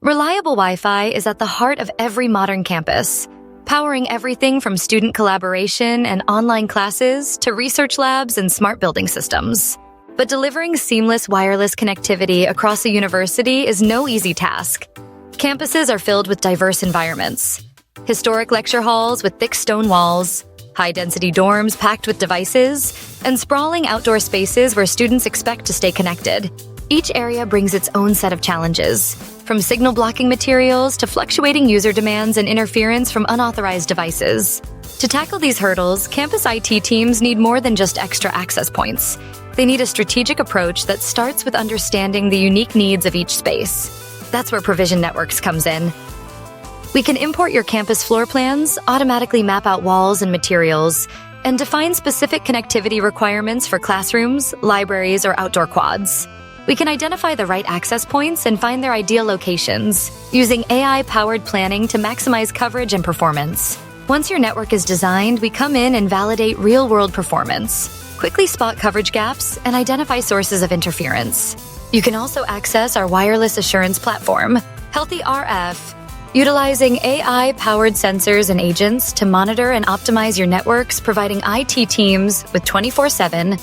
Reliable Wi-Fi is at the heart of every modern campus, powering everything from student collaboration and online classes to research labs and smart building systems. But delivering seamless wireless connectivity across a university is no easy task. Campuses are filled with diverse environments. Historic lecture halls with thick stone walls, high-density dorms packed with devices, and sprawling outdoor spaces where students expect to stay connected. Each area brings its own set of challenges, from signal-blocking materials to fluctuating user demands and interference from unauthorized devices. To tackle these hurdles, campus IT teams need more than just extra access points. They need a strategic approach that starts with understanding the unique needs of each space. That's where Provision Networks comes in. We can import your campus floor plans, automatically map out walls and materials, and define specific connectivity requirements for classrooms, libraries, or outdoor quads. We can identify the right access points and find their ideal locations, using AI-powered planning to maximize coverage and performance. Once your network is designed, we come in and validate real-world performance, quickly spot coverage gaps, and identify sources of interference. You can also access our wireless assurance platform, Healthy RF, utilizing AI-powered sensors and agents to monitor and optimize your networks, providing IT teams with 24/7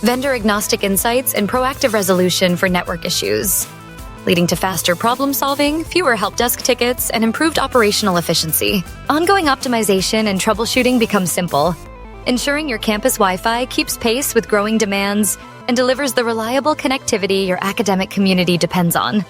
vendor-agnostic insights and proactive resolution for network issues, leading to faster problem-solving, fewer help desk tickets, and improved operational efficiency. Ongoing optimization and troubleshooting become simple, ensuring your campus Wi-Fi keeps pace with growing demands and delivers the reliable connectivity your academic community depends on.